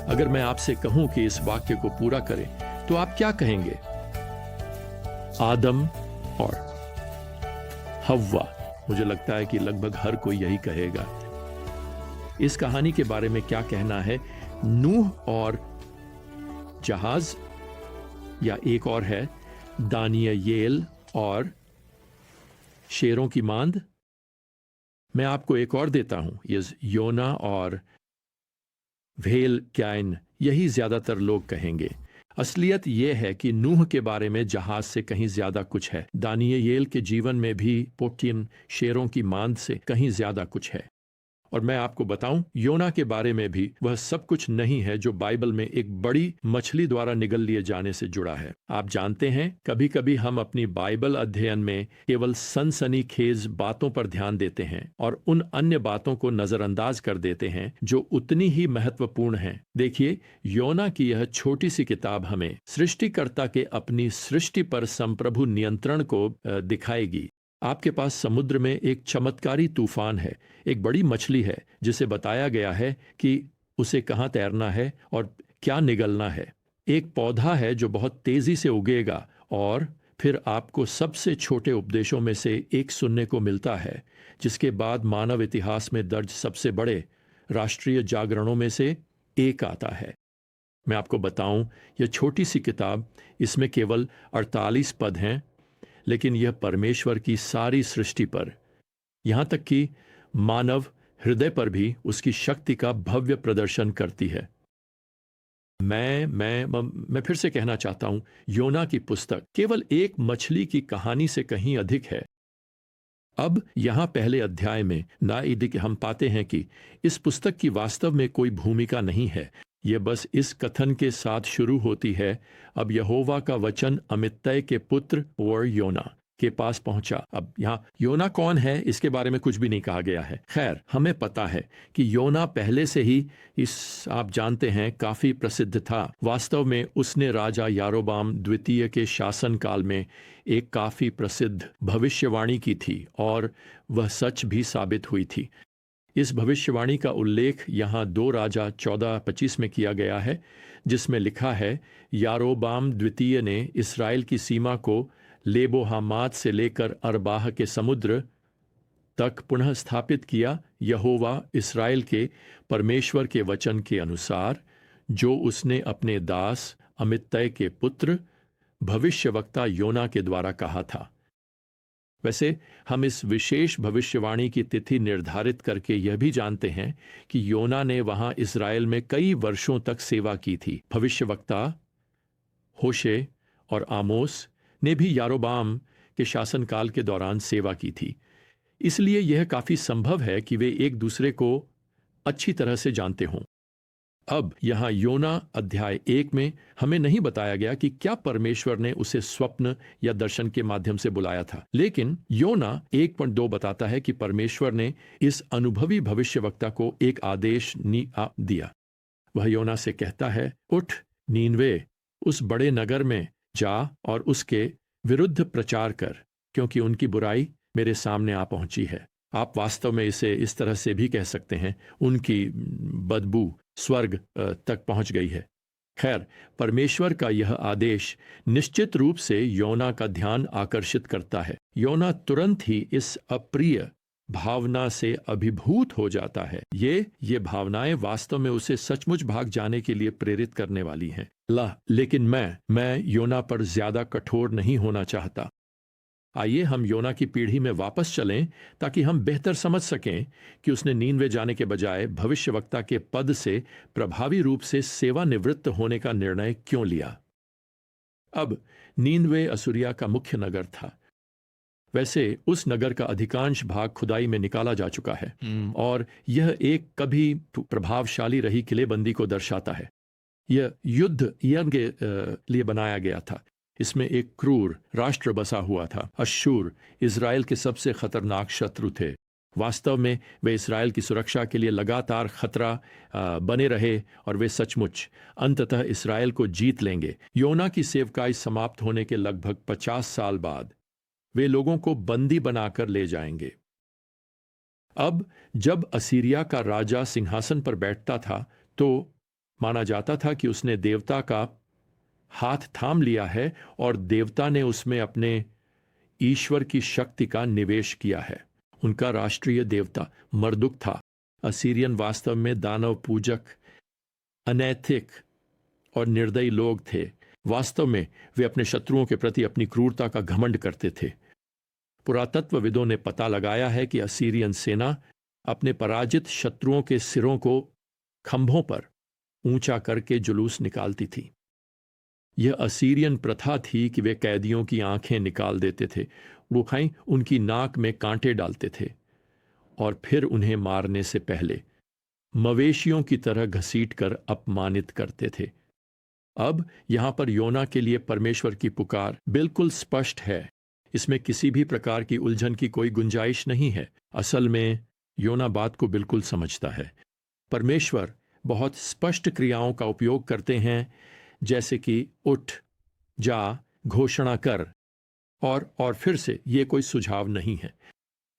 अगर मैं आपसे कहूं कि इस वाक्य को पूरा करें तो आप क्या कहेंगे? आदम और हव्वा। मुझे लगता है कि लगभग हर कोई यही कहेगा। इस कहानी के बारे में क्या कहना है? नूह और जहाज, या एक और है दानियेल और शेरों की मांद। मैं आपको एक और देता हूं, ये योना और भेल कैन, यही ज्यादातर लोग कहेंगे। असलियत यह है कि नूह के बारे में जहाज से कहीं ज्यादा कुछ है। दानियेल के जीवन में भी पोटिन शेरों की मांद से कहीं ज्यादा कुछ है। और मैं आपको बताऊं, योना के बारे में भी वह सब कुछ नहीं है जो बाइबल में एक बड़ी मछली द्वारा निगल लिए जाने से जुड़ा है। आप जानते हैं, कभी कभी हम अपनी बाइबल अध्ययन में केवल सनसनीखेज बातों पर ध्यान देते हैं और उन अन्य बातों को नजरअंदाज कर देते हैं जो उतनी ही महत्वपूर्ण हैं। देखिए, योना की यह छोटी सी किताब हमें सृष्टिकर्ता के अपनी सृष्टि पर संप्रभु नियंत्रण को दिखाएगी। आपके पास समुद्र में एक चमत्कारी तूफान है, एक बड़ी मछली है जिसे बताया गया है कि उसे कहाँ तैरना है और क्या निगलना है। एक पौधा है जो बहुत तेजी से उगेगा और फिर आपको सबसे छोटे उपदेशों में से एक सुनने को मिलता है, जिसके बाद मानव इतिहास में दर्ज सबसे बड़े राष्ट्रीय जागरणों में से एक आता है। मैं आपको बताऊं, यह छोटी सी किताब, इसमें केवल 48 पद हैं, लेकिन यह परमेश्वर की सारी सृष्टि पर, यहां तक कि मानव हृदय पर भी उसकी शक्ति का भव्य प्रदर्शन करती है। मैं फिर से कहना चाहता हूं, योना की पुस्तक केवल एक मछली की कहानी से कहीं अधिक है। अब यहां पहले अध्याय में नाइदिक हम पाते हैं कि इस पुस्तक की वास्तव में कोई भूमिका नहीं है। यह बस इस कथन के साथ शुरू होती है, अब यहोवा का वचन अमित्तै के पुत्र और योना के पास पहुंचा। अब यहाँ योना कौन है, इसके बारे में कुछ भी नहीं कहा गया है। खैर, हमें पता है कि योना पहले से ही आप जानते हैं, काफी प्रसिद्ध था। वास्तव में उसने राजा यारोबाम द्वितीय के शासन काल में एक काफी प्रसिद्ध भविष्यवाणी की थी और वह सच भी साबित हुई थी। इस भविष्यवाणी का उल्लेख यहाँ 2 राजा 14:25 में किया गया है, जिसमें लिखा है, यारोबाम द्वितीय ने इस्राएल की सीमा को लेबो हामात से लेकर अरबाह के समुद्र तक पुनः स्थापित किया, यहोवा इस्राएल के परमेश्वर के वचन के अनुसार, जो उसने अपने दास अमित्तै के पुत्र भविष्यवक्ता योना के द्वारा कहा था। वैसे हम इस विशेष भविष्यवाणी की तिथि निर्धारित करके यह भी जानते हैं कि योना ने वहां इस्राएल में कई वर्षों तक सेवा की थी। भविष्यवक्ता होशे और आमोस ने भी यारोबाम के शासनकाल के दौरान सेवा की थी। इसलिए यह काफी संभव है कि वे एक दूसरे को अच्छी तरह से जानते हों। अब यहाँ योना अध्याय 1 में हमें नहीं बताया गया कि क्या परमेश्वर ने उसे स्वप्न या दर्शन के माध्यम से बुलाया था, लेकिन योना 1.2 बताता है कि परमेश्वर ने इस अनुभवी भविष्यवक्ता को एक आदेश दिया। वह योना से कहता है, उठ नीनवे, उस बड़े नगर में जा और उसके विरुद्ध प्रचार कर, क्योंकि उनकी बुराई मेरे सामने आ पहुंची है। आप वास्तव में इसे इस तरह से भी कह सकते हैं, उनकी बदबू स्वर्ग तक पहुंच गई है। खैर, परमेश्वर का यह आदेश निश्चित रूप से योना का ध्यान आकर्षित करता है। योना तुरंत ही इस अप्रिय भावना से अभिभूत हो जाता है। ये भावनाएं वास्तव में उसे सचमुच भाग जाने के लिए प्रेरित करने वाली हैं। लेकिन मैं योना पर ज्यादा कठोर नहीं होना चाहता। आइए हम योना की पीढ़ी में वापस चलें ताकि हम बेहतर समझ सकें कि उसने नीनवे जाने के बजाय भविष्यवक्ता के पद से प्रभावी रूप से सेवानिवृत्त होने का निर्णय क्यों लिया। अब नीनवे असूरिया का मुख्य नगर था। वैसे उस नगर का अधिकांश भाग खुदाई में निकाला जा चुका है और यह एक कभी प्रभावशाली रही किलेबंदी को दर्शाता है। यह युद्ध के लिए बनाया गया था। इसमें एक क्रूर राष्ट्र बसा हुआ था। अश्शूर इज़राइल के सबसे खतरनाक शत्रु थे। वास्तव में वे इज़राइल की सुरक्षा के लिए लगातार खतरा बने रहे और वे सचमुच अंततः इज़राइल को जीत लेंगे। योना की सेवकाई समाप्त होने के लगभग 50 साल बाद वे लोगों को बंदी बनाकर ले जाएंगे। अब जब असीरिया का राजा सिंहासन पर बैठता था तो माना जाता था कि उसने देवता का हाथ थाम लिया है और देवता ने उसमें अपने ईश्वर की शक्ति का निवेश किया है। उनका राष्ट्रीय देवता मर्दुक था। असीरियन वास्तव में दानव पूजक, अनैतिक और निर्दयी लोग थे। वास्तव में वे अपने शत्रुओं के प्रति अपनी क्रूरता का घमंड करते थे। पुरातत्वविदों ने पता लगाया है कि असीरियन सेना अपने पराजित शत्रुओं के सिरों को खंभों पर ऊंचा करके जुलूस निकालती थी। यह असीरियन प्रथा थी कि वे कैदियों की आंखें निकाल देते थे, वो उनकी नाक में कांटे डालते थे और फिर उन्हें मारने से पहले मवेशियों की तरह घसीटकर अपमानित करते थे। अब यहां पर योना के लिए परमेश्वर की पुकार बिल्कुल स्पष्ट है। इसमें किसी भी प्रकार की उलझन की कोई गुंजाइश नहीं है। असल में योना बात को बिल्कुल समझता है। परमेश्वर बहुत स्पष्ट क्रियाओं का उपयोग करते हैं, जैसे कि उठ, जा, घोषणा कर और फिर से ये कोई सुझाव नहीं है।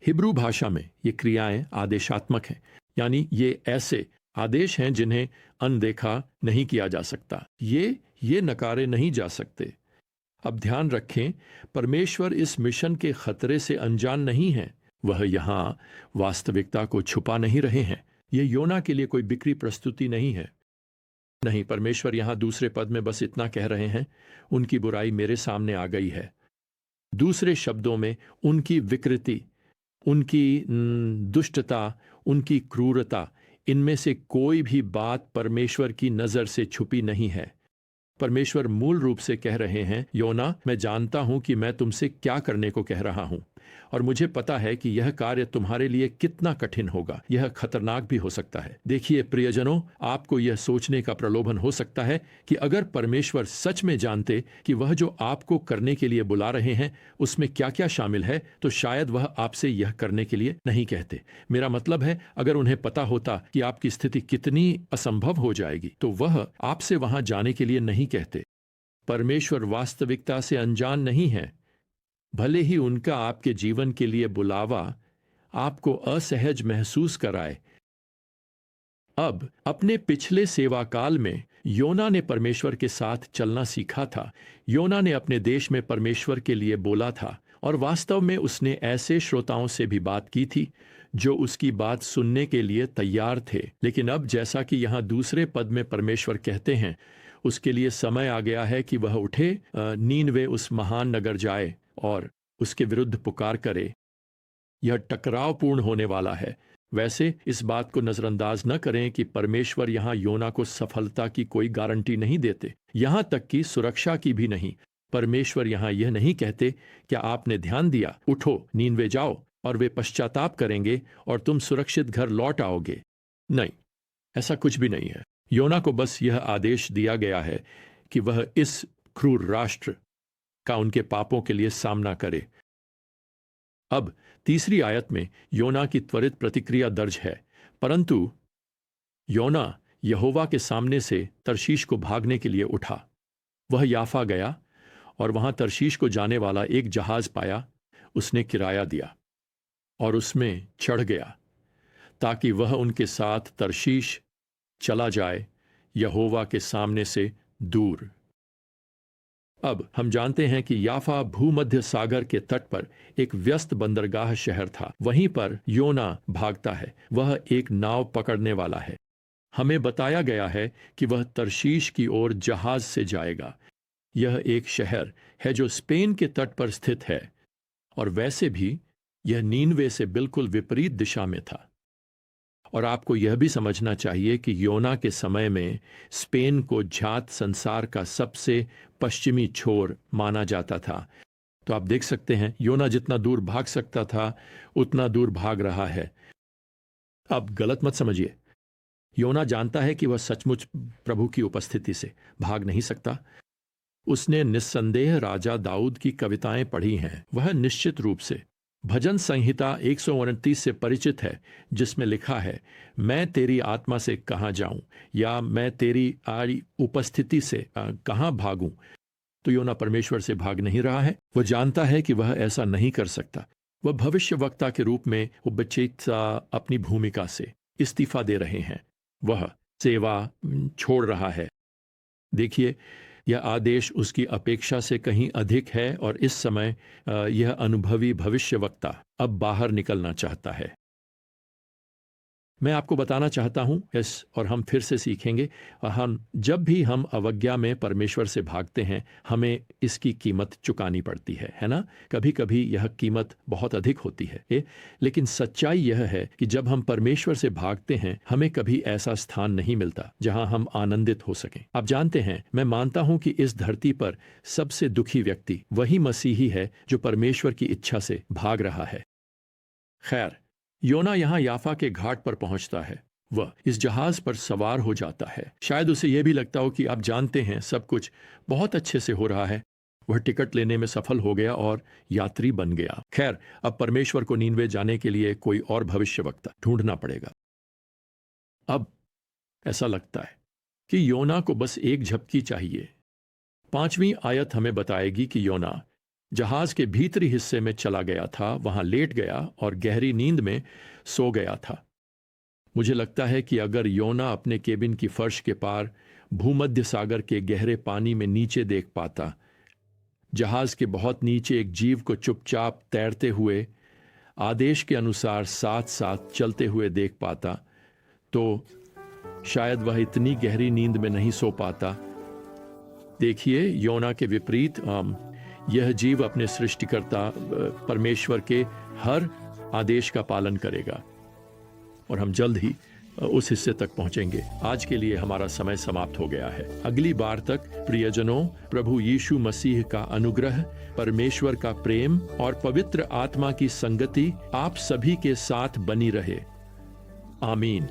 हिब्रू भाषा में ये क्रियाएं आदेशात्मक हैं, यानी ये ऐसे आदेश हैं जिन्हें अनदेखा नहीं किया जा सकता। ये नकारे नहीं जा सकते। अब ध्यान रखें, परमेश्वर इस मिशन के खतरे से अनजान नहीं है। वह यहां वास्तविकता को छुपा नहीं रहे हैं। यह योना के लिए कोई बिक्री प्रस्तुति नहीं है। नहीं, परमेश्वर यहां दूसरे पद में बस इतना कह रहे हैं, उनकी बुराई मेरे सामने आ गई है। दूसरे शब्दों में, उनकी विकृति, उनकी दुष्टता, उनकी क्रूरता, इनमें से कोई भी बात परमेश्वर की नजर से छुपी नहीं है। परमेश्वर मूल रूप से कह रहे हैं, योना, मैं जानता हूं कि मैं तुमसे क्या करने को कह रहा हूं और मुझे पता है कि यह कार्य तुम्हारे लिए कितना कठिन होगा। यह खतरनाक भी हो सकता है। देखिए प्रियजनों, आपको यह सोचने का प्रलोभन हो सकता है कि अगर परमेश्वर सच में जानते कि वह जो आपको करने के लिए बुला रहे हैं उसमें क्या क्या शामिल है, तो शायद वह आपसे यह करने के लिए नहीं कहते। मेरा मतलब है, अगर उन्हें पता होता कि आपकी स्थिति कितनी असंभव हो जाएगी, तो वह आपसे वहां जाने के लिए नहीं कहते। परमेश्वर वास्तविकता से अनजान नहीं है। भले ही उनका आपके जीवन के लिए बुलावा आपको असहज महसूस कराए। अब अपने पिछले सेवा काल में योना ने परमेश्वर के साथ चलना सीखा था। योना ने अपने देश में परमेश्वर के लिए बोला था और वास्तव में उसने ऐसे श्रोताओं से भी बात की थी जो उसकी बात सुनने के लिए तैयार थे। लेकिन अब, जैसा कि यहां दूसरे पद में परमेश्वर कहते हैं, उसके लिए समय आ गया है कि वह उठे, नीनवे उस महान नगर जाए और उसके विरुद्ध पुकार करे। यह टकरावपूर्ण होने वाला है। वैसे इस बात को नजरअंदाज न करें कि परमेश्वर यहां योना को सफलता की कोई गारंटी नहीं देते, यहां तक कि सुरक्षा की भी नहीं। परमेश्वर यहां यह नहीं कहते, क्या आपने ध्यान दिया, उठो, नीनवे जाओ और वे पश्चाताप करेंगे और तुम सुरक्षित घर लौट आओगे। नहीं, ऐसा कुछ भी नहीं है। योना को बस यह आदेश दिया गया है कि वह इस क्रूर राष्ट्र का उनके पापों के लिए सामना करे। अब तीसरी आयत में योना की त्वरित प्रतिक्रिया दर्ज है, परंतु योना यहोवा के सामने से तर्शीश को भागने के लिए उठा। वह याफा गया और वहां तर्शीश को जाने वाला एक जहाज पाया। उसने किराया दिया और उसमें चढ़ गया ताकि वह उनके साथ तर्शीश चला जाए, यहोवा के सामने से दूर। अब हम जानते हैं कि याफा भूमध्य सागर के तट पर एक व्यस्त बंदरगाह शहर था। वहीं पर योना भागता है। वह एक नाव पकड़ने वाला है। हमें बताया गया है कि वह तर्शीश की ओर जहाज से जाएगा। यह एक शहर है जो स्पेन के तट पर स्थित है और वैसे भी यह नीनवे से बिल्कुल विपरीत दिशा में था। और आपको यह भी समझना चाहिए कि योना के समय में स्पेन को जात संसार का सबसे पश्चिमी छोर माना जाता था। तो आप देख सकते हैं, योना जितना दूर भाग सकता था उतना दूर भाग रहा है। अब गलत मत समझिए, योना जानता है कि वह सचमुच प्रभु की उपस्थिति से भाग नहीं सकता। उसने निस्संदेह राजा दाऊद की कविताएं पढ़ी हैं। वह निश्चित रूप से भजन संहिता 129 से परिचित है, जिसमें लिखा है, मैं तेरी आत्मा से कहाँ जाऊं, या मैं तेरी आड़ी उपस्थिति से कहाँ भागूं। तो योना परमेश्वर से भाग नहीं रहा है। वह जानता है कि वह ऐसा नहीं कर सकता। वह भविष्यवक्ता के रूप में उपचित अपनी भूमिका से इस्तीफा दे रहे हैं। वह सेवा छोड़ रहा है। देखिए, यह आदेश उसकी अपेक्षा से कहीं अधिक है और इस समय यह अनुभवी भविष्यवक्ता अब बाहर निकलना चाहता है। मैं आपको बताना चाहता हूं और हम फिर से सीखेंगे, और जब भी हम अवज्ञा में परमेश्वर से भागते हैं, हमें इसकी कीमत चुकानी पड़ती है ना? कभी कभी यह कीमत बहुत अधिक होती है, लेकिन सच्चाई यह है कि जब हम परमेश्वर से भागते हैं, हमें कभी ऐसा स्थान नहीं मिलता जहां हम आनंदित हो सकें। आप जानते हैं, मैं मानता हूं कि इस धरती पर सबसे दुखी व्यक्ति वही मसीही है जो परमेश्वर की इच्छा से भाग रहा है। खैर, योना यहां याफा के घाट पर पहुंचता है। वह इस जहाज पर सवार हो जाता है। शायद उसे यह भी लगता हो कि आप जानते हैं, सब कुछ बहुत अच्छे से हो रहा है। वह टिकट लेने में सफल हो गया और यात्री बन गया। खैर, अब परमेश्वर को नीनवे जाने के लिए कोई और भविष्यवक्ता ढूंढना पड़ेगा। अब ऐसा लगता है कि योना को बस एक झपकी चाहिए। 5वीं आयत हमें बताएगी कि योना जहाज के भीतरी हिस्से में चला गया था, वहां लेट गया और गहरी नींद में सो गया था। मुझे लगता है कि अगर योना अपने केबिन की फर्श के पार भूमध्य सागर के गहरे पानी में नीचे देख पाता, जहाज के बहुत नीचे एक जीव को चुपचाप तैरते हुए आदेश के अनुसार साथ साथ चलते हुए देख पाता, तो शायद वह इतनी गहरी नींद में नहीं सो पाता। देखिए, योना के विपरीत यह जीव अपने सृष्टिकर्ता परमेश्वर के हर आदेश का पालन करेगा, और हम जल्द ही उस हिस्से तक पहुंचेंगे। आज के लिए हमारा समय समाप्त हो गया है। अगली बार तक प्रियजनों, प्रभु यीशु मसीह का अनुग्रह, परमेश्वर का प्रेम और पवित्र आत्मा की संगति आप सभी के साथ बनी रहे। आमीन।